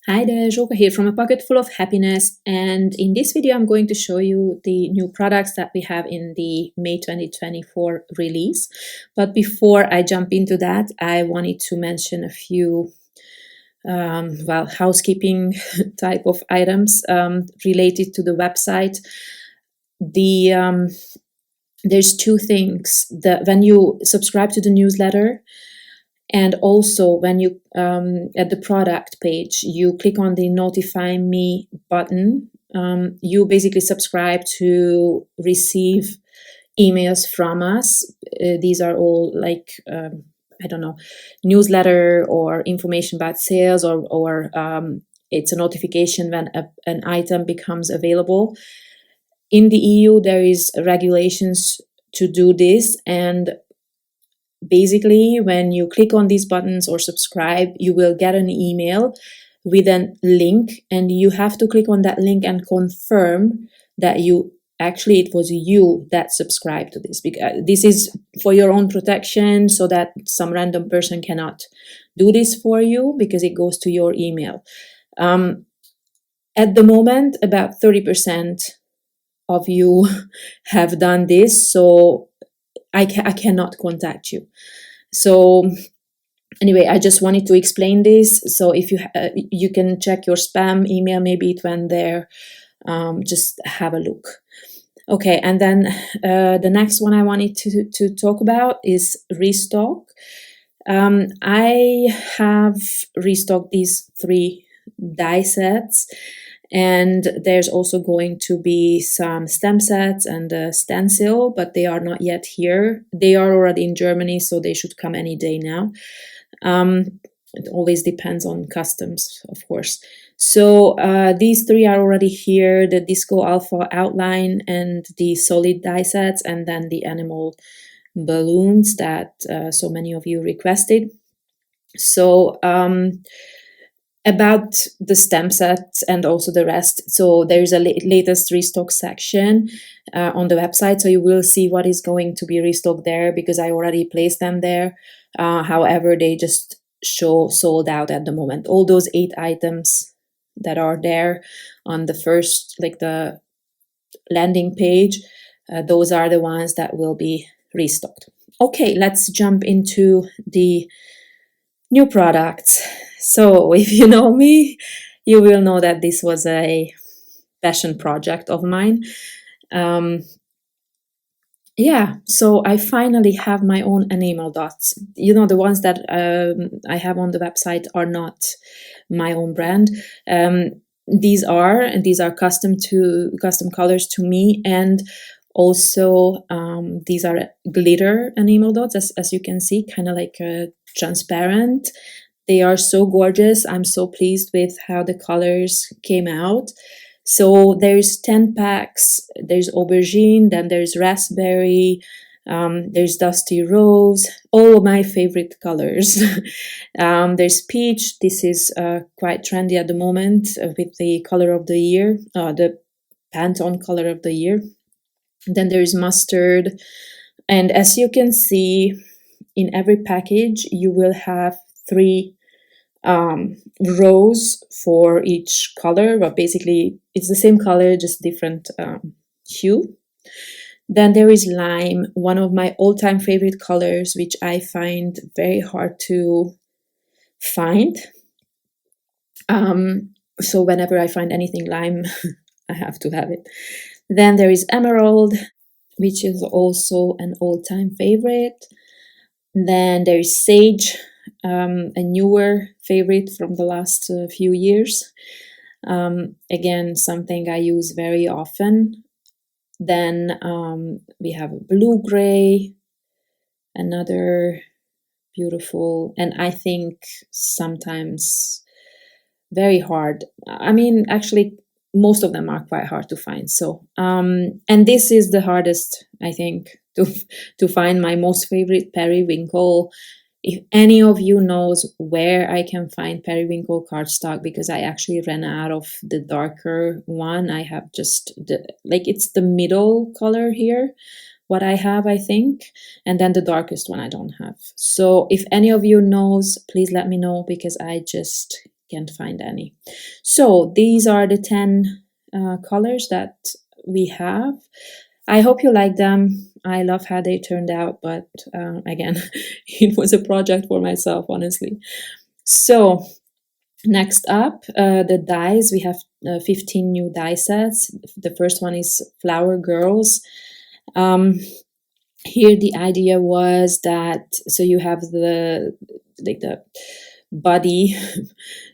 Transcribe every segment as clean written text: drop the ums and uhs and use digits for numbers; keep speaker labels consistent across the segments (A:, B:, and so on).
A: Hi there, Joka here from A Pocket Full of Happiness, and in this video I'm going to show you the new products that we have in the May 2024 release. But before I jump into that, I wanted to mention a few housekeeping type of items related to the website. There's two things that when you subscribe to the newsletter, and also when you at the product page, you click on the notify me button, you basically subscribe to receive emails from us. These are all like, I don't know, newsletter or information about sales, or it's a notification when an item becomes available. In the EU, there is regulations to do this, and basically, when you click on these buttons or subscribe, you will get an email with a link, and you have to click on that link and confirm that it was you that subscribed to this, because this is for your own protection, so that some random person cannot do this for you, because it goes to your email. At the moment, about 30% of you have done this, so I cannot contact you. So anyway, I just wanted to explain this. So if you can check your spam email, maybe it went there. Just have a look. Okay, and then the next one I wanted to talk about is Restock. I have restocked these 3 die sets, and there's also going to be some stem sets and a stencil, but they are not yet here. They are already in Germany, so they should come any day now. It always depends on customs, of course. So these 3 are already here: the Disco Alpha outline and the solid die sets, and then the enamel balloons that so many of you requested. So about the stem sets and also the rest, so there's a latest restock section on the website, so you will see what is going to be restocked there, because I already placed them there. However, they just show sold out at the moment. All those 8 items that are there on the first, like the landing page, those are the ones that will be restocked. Okay, let's jump into the new products. So if you know me, you will know that this was a passion project of mine. So I finally have my own enamel dots. You know, the ones that I have on the website are not my own brand. These are custom colors to me, and also these are glitter enamel dots, as you can see, kind of like transparent. They are so gorgeous. I'm so pleased with how the colors came out. So there's 10 packs. There's aubergine, then there's raspberry, there's dusty rose, all of my favorite colors. There's peach. This is quite trendy at the moment with the color of the year, the Pantone color of the year. Then there's mustard. And as you can see, in every package, you will have 3 rows for each color, but basically it's the same color, just different hue. Then there is lime, one of my all-time favorite colors, which I find very hard to find. So whenever I find anything lime, I have to have it. Then there is emerald, which is also an all-time favorite. Then there is sage, a newer favorite from the last few years. Again, something I use very often. Then we have a blue-gray, another beautiful, and I think sometimes very hard. I mean, actually, most of them are quite hard to find. So, and this is the hardest, I think, to find my most favorite periwinkle. If any of you knows where I can find periwinkle cardstock, because I actually ran out of the darker one. I have just it's the middle color here, what I have, I think, and then the darkest one I don't have. So if any of you knows, please let me know, because I just can't find any. So these are the 10 colors that we have. I hope you like them. I love how they turned out, but again, it was a project for myself, honestly. So next up, the dies. We have 15 new die sets. The first one is Flower Girls. Here the idea was that, so you have the body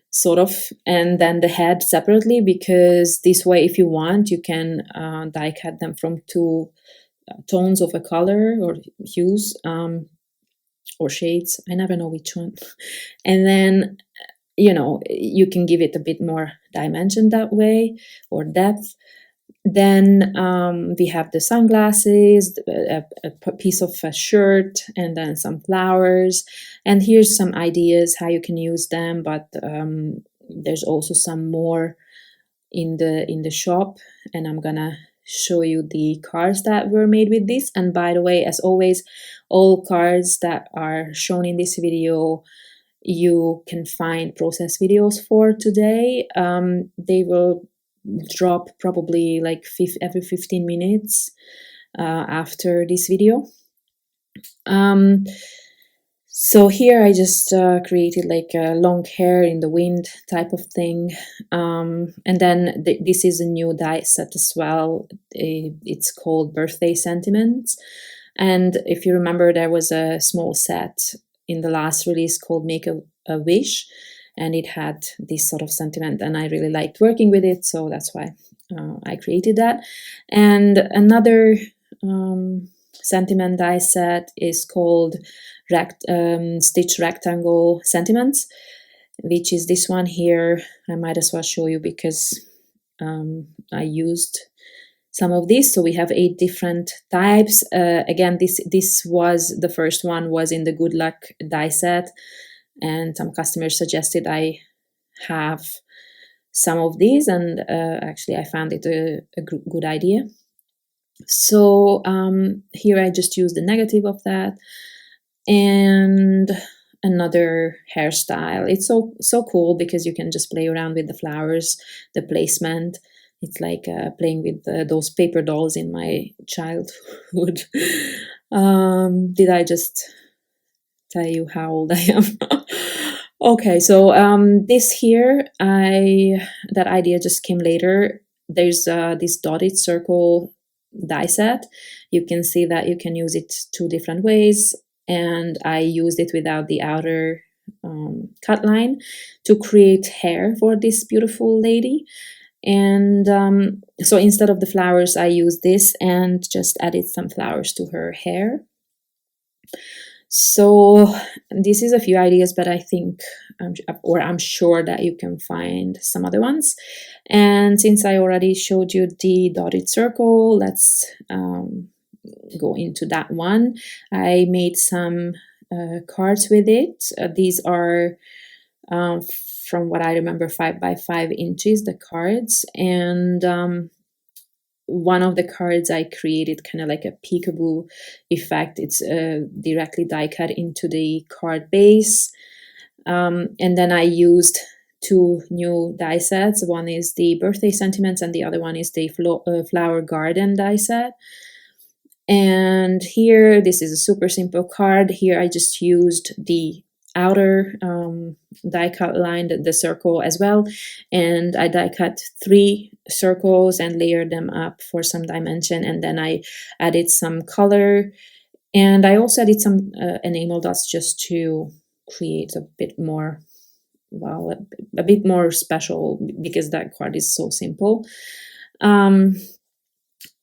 A: sort of, and then the head separately, because this way, if you want, you can die cut them from two tones of a color or hues, or shades. I never know which one. And then, you can give it a bit more dimension that way, or depth. Then we have the sunglasses, a piece of a shirt, and then some flowers. And here's some ideas how you can use them, but there's also some more in the shop, and I'm gonna show you the cards that were made with this. And by the way, as always, all cards that are shown in this video, you can find process videos for today. They will drop probably like every 15 minutes after this video. So here I just created like a long hair in the wind type of thing. And then this is a new die set as well. It's called Birthday Sentiments. And if you remember, there was a small set in the last release called Make a Wish, and it had this sort of sentiment, and I really liked working with it, so that's why I created that. And another sentiment die set is called Stitch Rectangle Sentiments, which is this one here. I might as well show you because I used some of these. So we have 8 different types. Again, this was the first one was in the Good Luck die set, and some customers suggested I have some of these, and actually I found it a good idea. So here I just used the negative of that, and another hairstyle. It's so cool because you can just play around with the flowers, the placement. It's like playing with those paper dolls in my childhood. Did I just tell you how old I am? Okay, so this here, that idea just came later. There's this dotted circle die set. You can see that you can use it 2 different ways, and I used it without the outer cut line to create hair for this beautiful lady. And so instead of the flowers, I used this and just added some flowers to her hair. So this is a few ideas, but I think, I'm sure that you can find some other ones. And since I already showed you the dotted circle, let's go into that one. I made some cards with it. These are from what I remember, 5 by 5 inches, the cards. And one of the cards I created kind of like a peekaboo effect. It's directly die cut into the card base. And then I used 2 new die sets. One is the Birthday Sentiments, and the other one is the Flower Garden die set. And here, this is a super simple card. Here I just used the outer die cut line, the circle as well, and I die cut 3 circles and layered them up for some dimension, and then I added some color, and I also added some enamel dots just to create a bit more, well, a bit more special, because that card is so simple.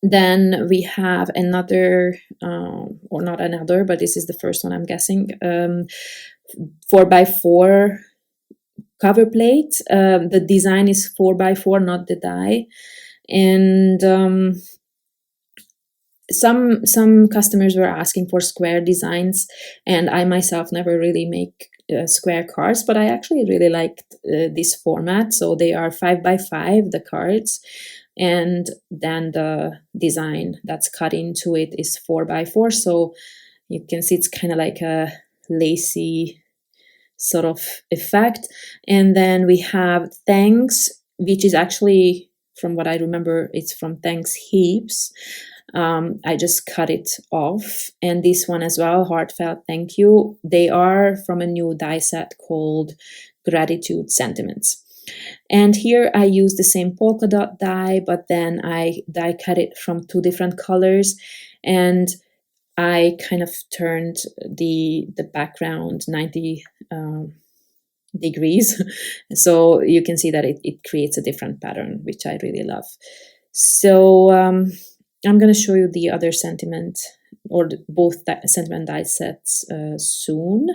A: Then we have another, or not another, but this is the first one, I'm guessing, 4 by 4 cover plate. The design is 4 by 4, not the die. And some customers were asking for square designs, and I myself never really make square cards, but I actually really liked this format. So they are 5 by 5, the cards, and then the design that's cut into it is 4 by 4. So you can see it's kind of like a lacy sort of effect. And then we have thanks, which is actually, from what I remember, it's from thanks heaps. I just cut it off. And this one as well, heartfelt thank you. They are from a new die set called Gratitude Sentiments. And here I use the same polka dot die, but then I die cut it from two different colors, and I kind of turned the background 90 degrees, so you can see that it creates a different pattern, which I really love. So I'm going to show you the other sentiment, or both sentiment die sets soon.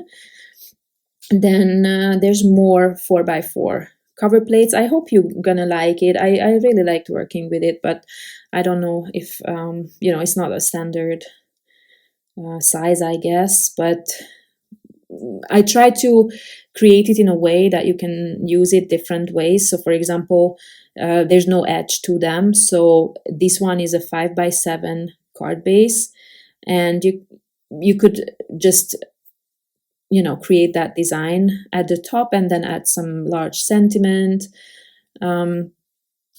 A: Then there's more 4x4 cover plates. I hope you're gonna like it. I really liked working with it, but I don't know if it's not a standard size, I guess, but I try to create it in a way that you can use it different ways. So for example, there's no edge to them, so this one is a 5x7 card base, and you could just create that design at the top and then add some large sentiment. I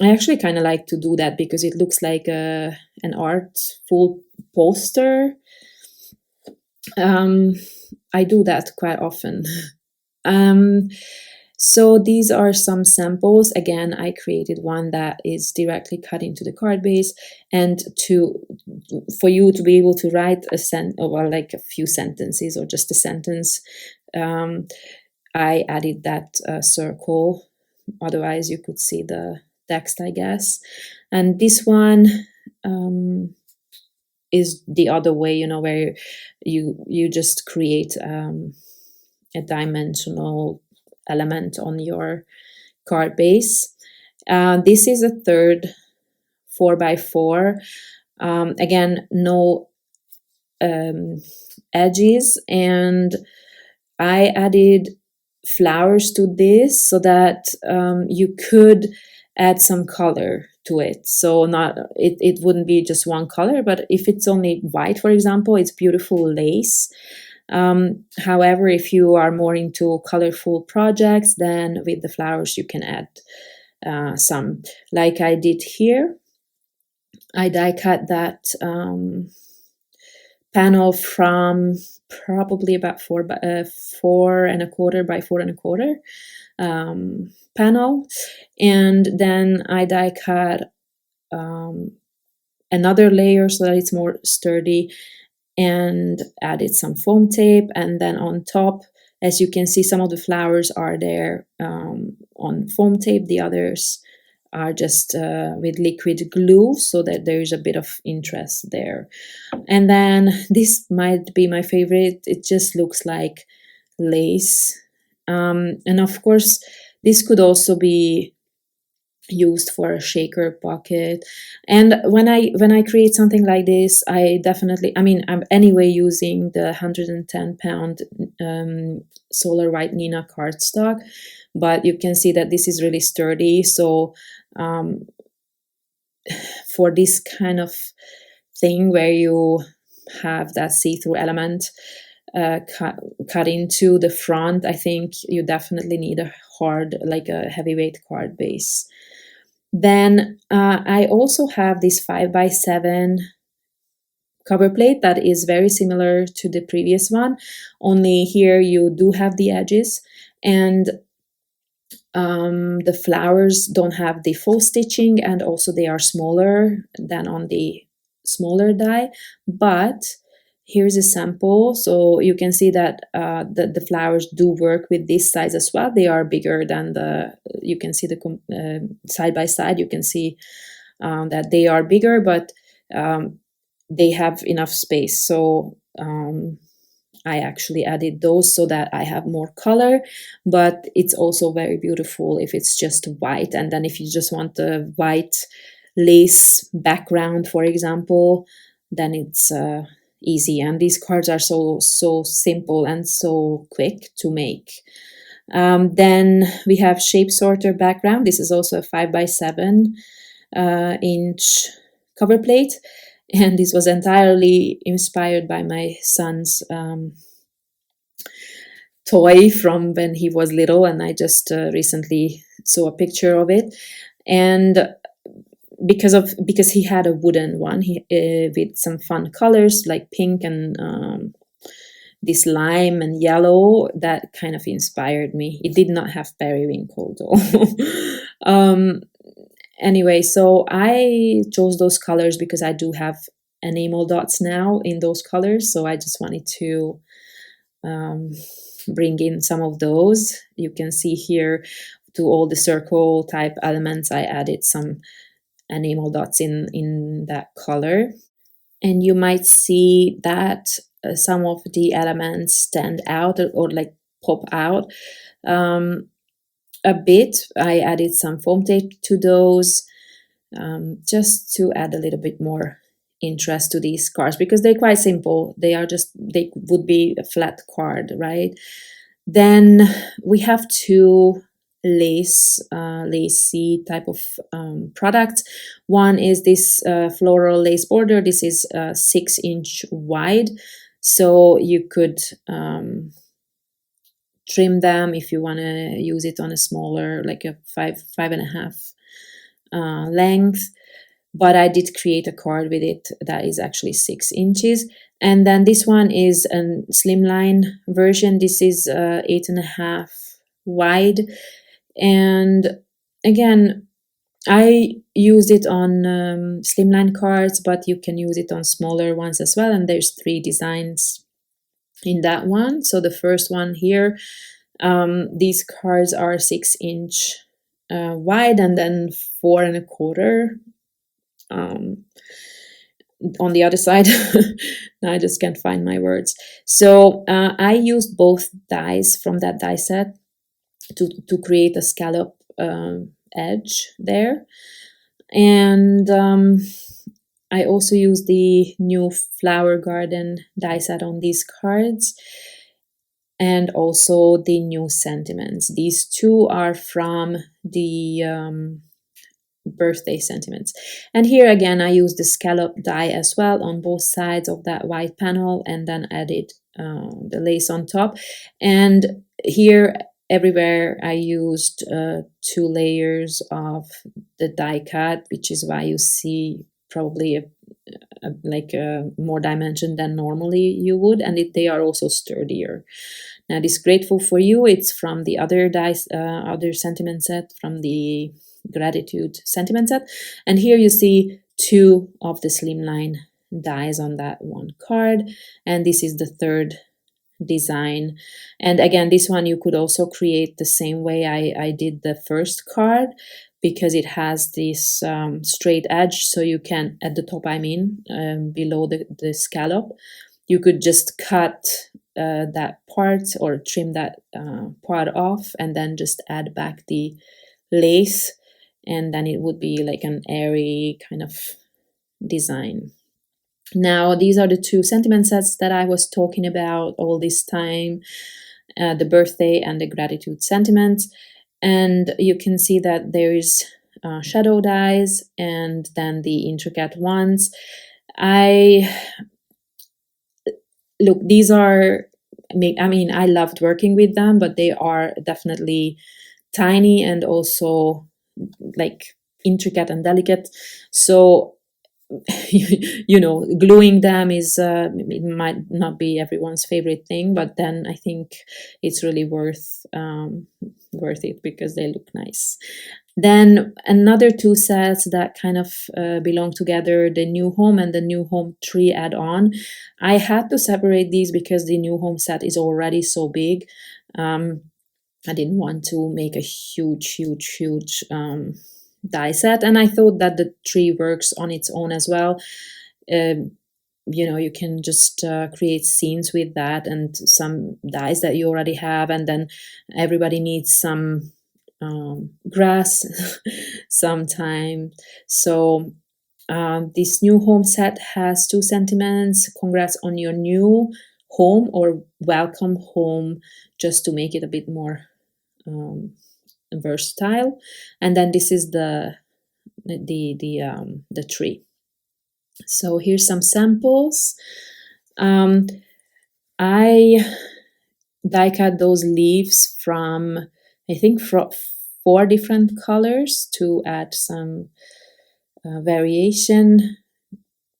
A: actually kind of like to do that because it looks like an artful poster. I do that quite often. So these are some samples. Again, I created one that is directly cut into the card base, and for you to be able to write like a few sentences or just a sentence, I added that circle. Otherwise, you could see the text, I guess. And this one is the other way, where you just create a dimensional element on your card base. This is a third 4x4. Again, no edges, and I added flowers to this so that you could add some color to it. So it wouldn't be just one color, but if it's only white, for example, it's beautiful lace. However, if you are more into colorful projects, then with the flowers you can add some, like I did here. I die cut that panel from probably about 4.25 by 4.25 panel, and then I die cut another layer so that it's more sturdy, and added some foam tape. And then on top, as you can see, some of the flowers are there on foam tape, the others are just with liquid glue, so that there's a bit of interest there. And then this might be my favorite. It just looks like lace, and of course this could also be used for a shaker pocket. And when I create something like this, I'm anyway using the 110-pound solar white Nina cardstock, but you can see that this is really sturdy. So for this kind of thing where you have that see-through element cut into the front, I think you definitely need a heavyweight card base. Then I also have this 5x7 cover plate that is very similar to the previous one, only here you do have the edges, and the flowers don't have the faux stitching, and also they are smaller than on the smaller die. But here's a sample, so you can see that the flowers do work with this size as well. They are bigger than you can see the side by side, you can see that they are bigger, but they have enough space. So I actually added those so that I have more color, but it's also very beautiful if it's just white. And then if you just want a white lace background, for example, then it's easy. And these cards are so simple and so quick to make. Then we have shape sorter background. This is also a 5x7 inch cover plate, and this was entirely inspired by my son's toy from when he was little, and I just recently saw a picture of it. And because he had a wooden one, with some fun colors like pink and this lime and yellow, that kind of inspired me. It did not have periwinkle though. Anyway, so I chose those colors because I do have enamel dots now in those colors, so I just wanted to bring in some of those. You can see here, to all the circle type elements, I added some enamel dots in that color. And you might see that some of the elements stand out, or like pop out a bit. I added some foam tape to those, just to add a little bit more interest to these cards, because they're quite simple. They would be a flat card, right? Then we have two lacy type of products. One is this floral lace border. This is 6-inch wide, so you could trim them if you want to use it on a smaller, like a 5.5 length. But I did create a card with it that is actually 6 inches. And then this one is a slimline version. This is 8.5 wide. And again, I used it on slimline cards, but you can use it on smaller ones as well. And there's 3 designs in that one. So the first one here, these cards are 6-inch wide, and then 4.25 on the other side. Now I just can't find my words. So I used both dies from that die set to create a scallop edge there. And I also used the new Flower Garden die set on these cards, and also the new sentiments. These two are from the birthday sentiments. And here again, I used the scallop die as well on both sides of that white panel, and then added the lace on top. And here, everywhere, I used 2 layers of the die cut, which is why you see probably like more dimension than normally you would, and they are also sturdier. Now this Grateful for You, it's from the other dice, other sentiment set, from the Gratitude sentiment set, and here you see 2 of the slimline dies on that one card, and this is the third design. And again, this one you could also create the same way I did the first card, because it has this straight edge, so you can, at the top I mean, below the scallop, you could just cut that part or trim that part off, and then just add back the lace, and then it would be like an airy kind of design. Now, these are the 2 sentiment sets that I was talking about all this time, the birthday and the gratitude sentiments. And you can see that there is shadow dies and then the intricate ones. Look, these are, I mean, I loved working with them, but they are definitely tiny and also like intricate and delicate. So you know, gluing them is it might not be everyone's favorite thing, but then I think it's really worth it because they look nice. Then another 2 sets that kind of belong together, the New Home and the New Home Tree add-on. I had to separate these because the New Home set is already so big. I didn't want to make a huge die set, and I thought that the tree works on its own as well. You know, you can just create scenes with that and some dies that you already have, and then everybody needs some grass sometime. So this New Home set has 2 sentiments: congrats on your new home, or welcome home, just to make it a bit more versatile. And then this is the tree. So here's some samples. I die cut those leaves from, I think, 4 different colors to add some variation,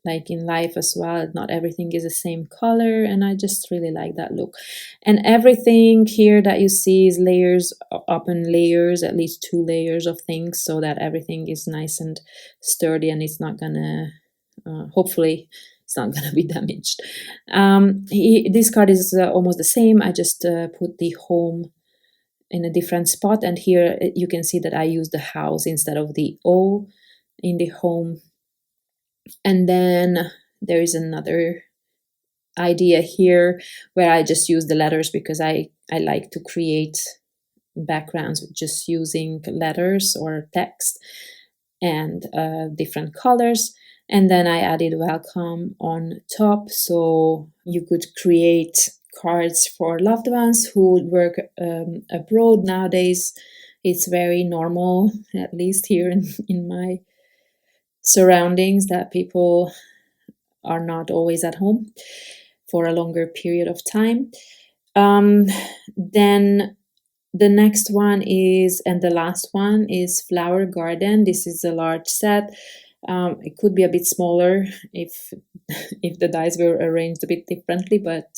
A: like in life as well. Not everything is the same color, and I just really like that look. And everything here that you see is layers up in layers, at least 2 layers of things, so that everything is nice and sturdy, and it's not gonna hopefully it's not gonna be damaged. This card is almost the same. I just put the home in a different spot, and here you can see that I use the house instead of the O in the home. And then there is another idea here where I just use the letters because I like to create backgrounds with just using letters or text and different colors. And then I added welcome on top, so you could create cards for loved ones who work abroad nowadays. It's very normal, at least here in my surroundings, that people are not always at home for a longer period of time. Then the next one is, and the last one is flower garden. This is a large set. It could be a bit smaller if if the dice were arranged a bit differently, but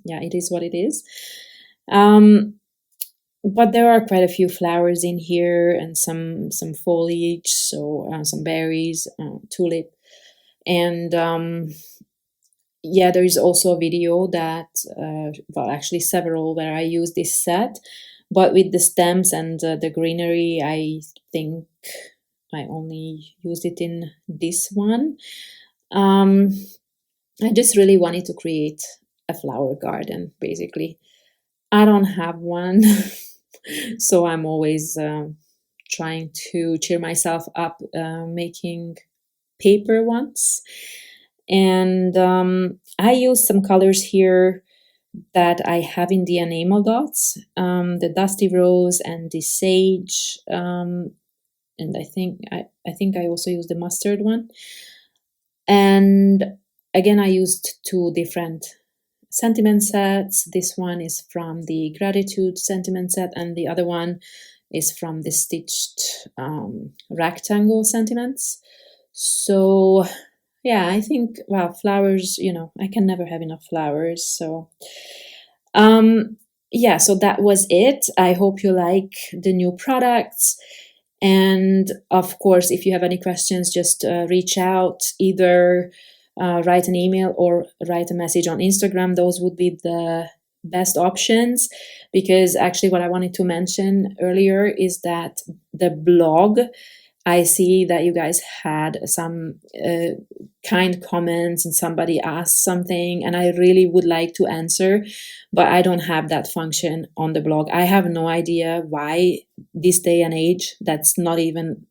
A: yeah, it is what it is. But there are quite a few flowers in here and some foliage, so some berries, tulip, and yeah, there is also a video that well, actually several, where I use this set, but with the stems and the greenery, I think I only used it in this one. I just really wanted to create a flower garden, basically. I don't have one, so I'm always trying to cheer myself up making paper ones. And I use some colors here that I have in the enamel dots, the dusty rose and the sage, and I think I also used the mustard one. And again, I used 2 different sentiment sets. This one is from the gratitude sentiment set, and the other one is from the stitched rectangle sentiments. So yeah, I think, well, flowers, I can never have enough flowers. So yeah, so that was it. I hope you like the new products. And of course, if you have any questions, just reach out, either write an email or write a message on Instagram. Those would be the best options, because actually what I wanted to mention earlier is that the blog, I see that you guys had some kind comments and somebody asked something, and I really would like to answer, but I don't have that function on the blog. I have no idea why this day and age that's not even,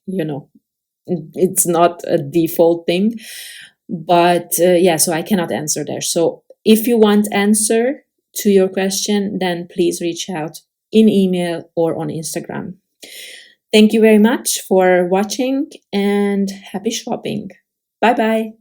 A: it's not a default thing. But yeah, so I cannot answer there. So if you want answer to your question, then please reach out in email or on Instagram. Thank you very much for watching, and happy shopping. Bye bye.